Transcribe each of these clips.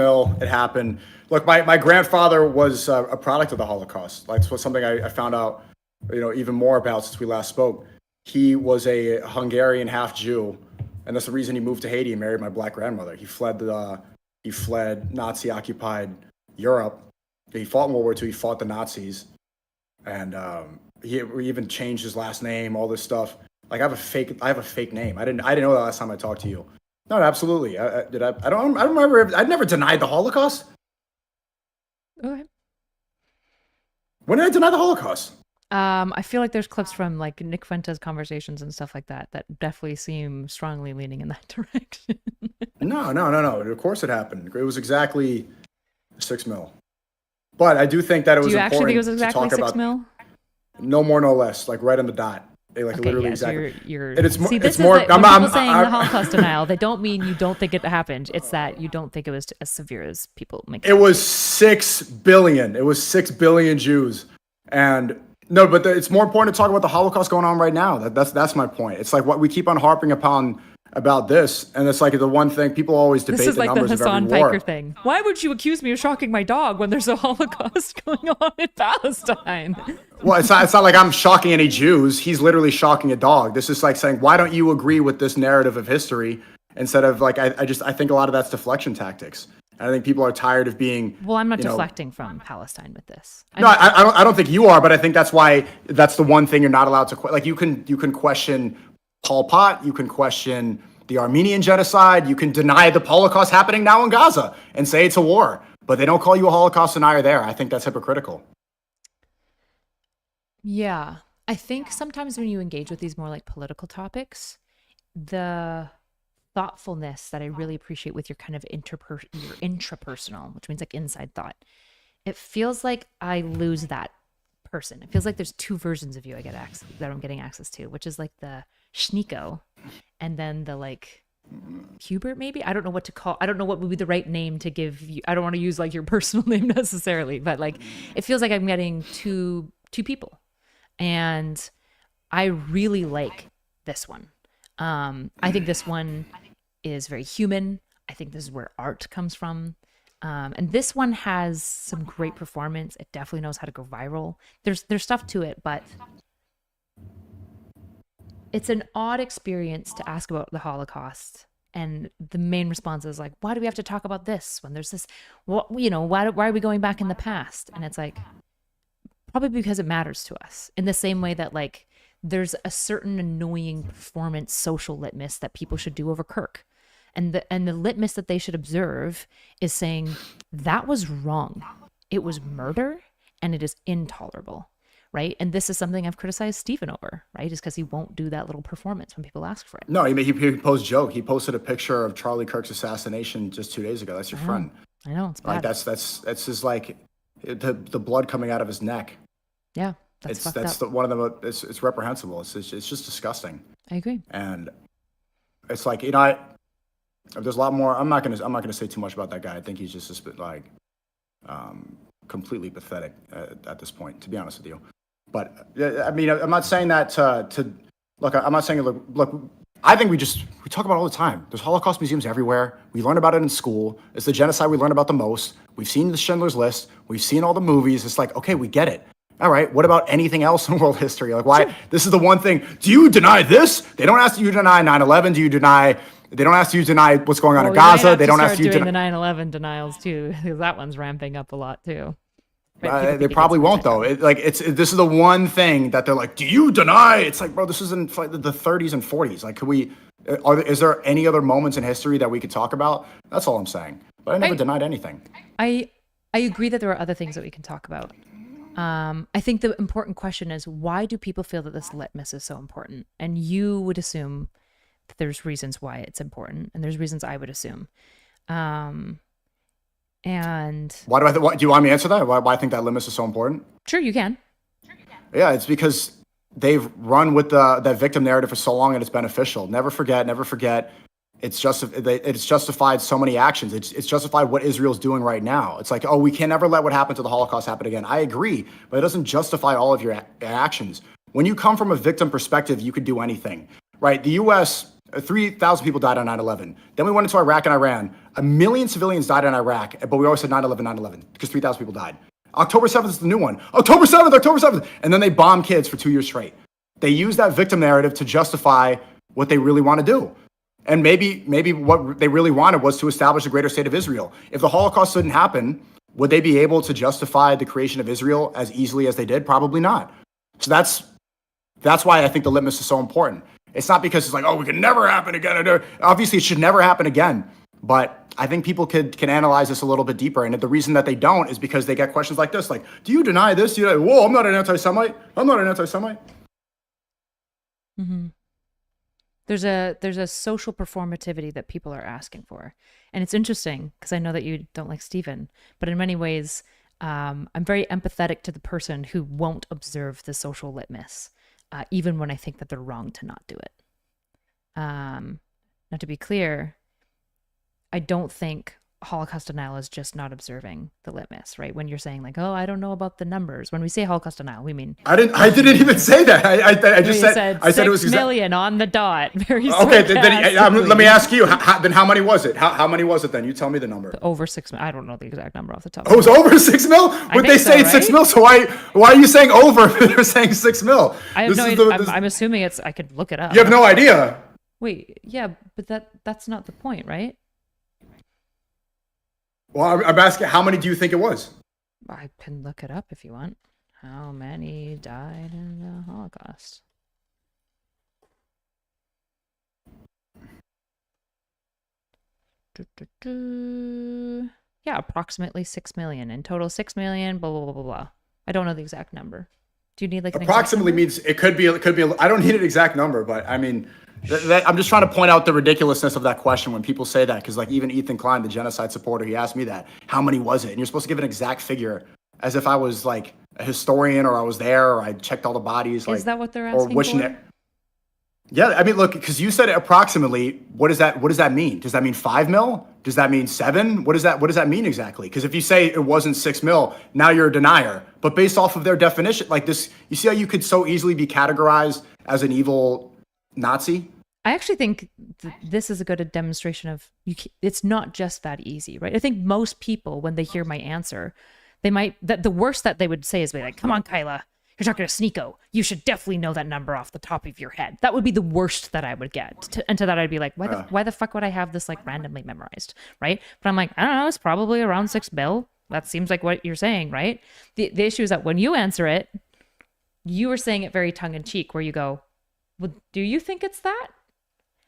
mil. It happened. Look, my grandfather was a product of the Holocaust. Like, it's something I found out, even more about since we last spoke. He was a Hungarian half Jew, and that's the reason he moved to Haiti and married my black grandmother. He fled Nazi occupied Europe. He fought in World War II. He fought the Nazis, and he even changed his last name. All this stuff. Like, I have a fake name. I didn't know that last time I talked to you. No, absolutely. I don't remember. I'd never denied the Holocaust. Okay. When did I deny the Holocaust? I feel like there's clips from like Nick Fuentes conversations and stuff like that definitely seem strongly leaning in that direction. No. Of course it happened. It was exactly 6 mil. But I do think that it was important. Do you actually think it was exactly to talk 6 about, mil? No more, no less. Like right on the dot. Like okay, literally yeah, exactly. See, this is when people saying the Holocaust denial, they don't mean you don't think it happened. It's that you don't think it was as severe as people make it. It was 6 billion. It was 6 billion Jews. And no, but it's more important to talk about the Holocaust going on right now. That's my point. It's like what we keep on harping upon about this, and it's like the one thing people always debate. This is the like numbers the Hassan of every war. Piker thing. Why would you accuse me of shocking my dog when there's a Holocaust going on in Palestine? Well, it's not like I'm shocking any Jews. He's literally shocking a dog. This is like saying, why don't you agree with this narrative of history instead of like I think a lot of that's deflection tactics. And I think people are tired of being. Well, I'm not deflecting from Palestine with this. I don't think you are, but I think that's why that's the one thing you're not allowed to like. You can question Pol Pot, you can question the Armenian genocide, you can deny the Holocaust happening now in Gaza and say it's a war, but they don't call you a Holocaust denier there. I think that's hypocritical. Yeah. I think sometimes when you engage with these more like political topics, the thoughtfulness that I really appreciate with your kind of your intrapersonal, which means like inside thought, it feels like I lose that person. It feels like there's two versions of you that I'm getting access to, which is like the Schneeko and then the like Hubert, maybe. I don't know what would be the right name to give you. I don't want to use like your personal name necessarily, but like it feels like I'm getting two people, and I really like this one. I think this one is very human. I think this is where art comes from. And this one has some great performance. It definitely knows how to go viral. There's stuff to it, but it's an odd experience to ask about the Holocaust. And the main response is like, why do we have to talk about this when there's this, why are we going back in the past? And it's like, probably because it matters to us in the same way that like, there's a certain annoying performance social litmus that people should do over Kirk. And the litmus that they should observe is saying that was wrong. It was murder and it is intolerable, right? And this is something I've criticized Stephen over, right? Is because he won't do that little performance when people ask for it. No, he posed joke. He posted a picture of Charlie Kirk's association just 2 days ago. That's your friend. I know, it's bad. Like that's his like the blood coming out of his neck. Yeah, that's one of the it's reprehensible. It's just disgusting. I agree. And it's like there's a lot more. I'm not gonna say too much about that guy. I think he's just like completely pathetic at this point, to be honest with you. But I mean, I'm not saying that to look. I'm not saying look. I think we talk about it all the time. There's Holocaust museums everywhere. We learn about it in school. It's the genocide we learn about the most. We've seen the Schindler's List. We've seen all the movies. It's like, okay, we get it. All right, what about anything else in world history? Like, why? Sure. This is the one thing. Do you deny this? They don't ask you to deny 9/11. They don't ask you to deny what's going on in Gaza. They don't ask you to doing the 9/11 denials too, because that one's ramping up a lot too. Right? They probably won't though. This is the one thing that they're like, do you deny? It's like, bro, this is in the 30s and 40s. Like, is there any other moments in history that we could talk about? That's all I'm saying. But I never denied anything. I agree that there are other things that we can talk about. I think the important question is, why do people feel that this litmus is so important? And you would assume that there's reasons why it's important, and there's reasons I would assume. And why do you want me to answer that? Why I think that litmus is so important? Sure, you can. Yeah, it's because they've run with that victim narrative for so long, and it's beneficial. Never forget. It's justified so many actions. It's justified what Israel's doing right now. It's like, oh, we can never let what happened to the Holocaust happen again. I agree, but it doesn't justify all of your actions. When you come from a victim perspective, you could do anything, right? The U.S., 3,000 people died on 9/11. Then we went into Iraq and Iran. 1 million civilians died in Iraq, but we always said 9/11, 9/11 because 3,000 people died. October 7th is the new one. October 7th, October 7th. And then they bomb kids for 2 years straight. They use that victim narrative to justify what they really want to do. And maybe what they really wanted was to establish a greater state of Israel. If the Holocaust didn't happen, would they be able to justify the creation of Israel as easily as they did? Probably not. So that's why I think the litmus is so important. It's not because it's like, oh, we can never happen again. Obviously, it should never happen again. But I think people can analyze this a little bit deeper. And the reason that they don't is because they get questions like this, like, do you deny this? Whoa, I'm not an anti-Semite. I'm not an anti-Semite. Mm-hmm. There's a social performativity that people are asking for. And it's interesting because I know that you don't like Stephen, but in many ways, I'm very empathetic to the person who won't observe the social litmus, even when I think that they're wrong to not do it. Now, to be clear, I don't think Holocaust denial is just not observing the litmus, right? When you're saying like, oh, I don't know about the numbers. When we say Holocaust denial, we mean I didn't even say that. I just said I said it was 6 million on the dot. Very okay. Let me ask you. Then how many was it? How many was it then? You tell me the number. Over 6 million. I don't know the exact number off the top. Oh, it was over 6 mil. Would they say it's 6 mil? So why are you saying over if they're saying 6 mil? I have no idea. I'm assuming it's. I could look it up. You have no idea. Wait, yeah, but that's not the point, right? Well, I'm asking, how many do you think it was? I can look it up if you want. How many died in the Holocaust? Yeah, approximately 6 million. In total, 6 million, blah, blah, blah, blah, blah. I don't know the exact number. Do you need like an approximately means it could be, I don't need an exact number, but I mean, I'm just trying to point out the ridiculousness of that question when people say that, because like even Ethan Klein, the genocide supporter, he asked me that, how many was it? And you're supposed to give an exact figure as if I was like a historian or I was there or I checked all the bodies. Like, is that what they're asking for? Yeah, I mean, look, because you said it approximately. What does that mean? Does that mean 5 mil? Does that mean 7? What does that mean exactly? Because if you say it wasn't 6 mil, now you're a denier. But based off of their definition, like this, you see how you could so easily be categorized as an evil Nazi? I actually think this is a good demonstration of it's not just that easy, right? I think most people, when they hear my answer, the worst that they would say is be like, come on, Kyla, you're talking to Sneeko. You should definitely know that number off the top of your head. That would be the worst that I would get. And to that, I'd be like, why the fuck would I have this like randomly memorized, right? But I'm like, I don't know, it's probably around 6 mil. That seems like what you're saying, right? The issue is that when you answer it, you were saying it very tongue in cheek, where you go, well, do you think it's that?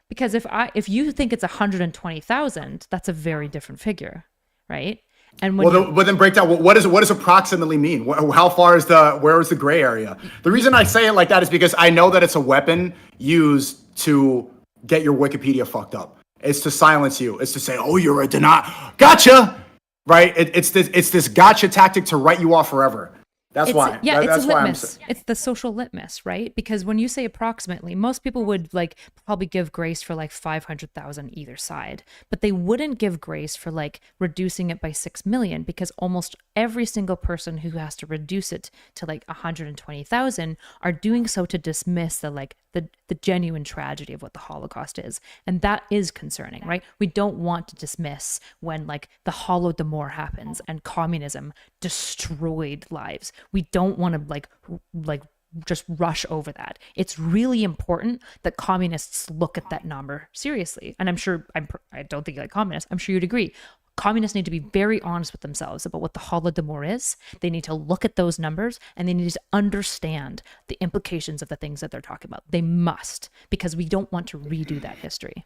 Because if you think it's 120,000, that's a very different figure, right? And but then break down what does approximately mean? How far is where is the gray area? The reason I say it like that is because I know that it's a weapon used to get your Wikipedia fucked up. It's to silence you. It's to say, oh, you're a denier. Gotcha, right? It's this gotcha tactic to write you off forever. That's why. Yeah, that's it's a litmus. It's the social litmus, right? Because when you say approximately, most people would like probably give grace for like 500,000 either side, but they wouldn't give grace for like reducing it by 6 million, because almost every single person who has to reduce it to like 120,000 are doing so to dismiss the genuine tragedy of what the Holocaust is. And that is concerning, right? We don't want to dismiss when like the Holodomor happens and communism destroyed lives. We don't want to like just rush over that. It's really important that communists look at that number seriously. And I don't think you like communists. I'm sure you'd agree. Communists need to be very honest with themselves about what the Holodomor is. They need to look at those numbers and they need to understand the implications of the things that they're talking about. They must, because we don't want to redo that history.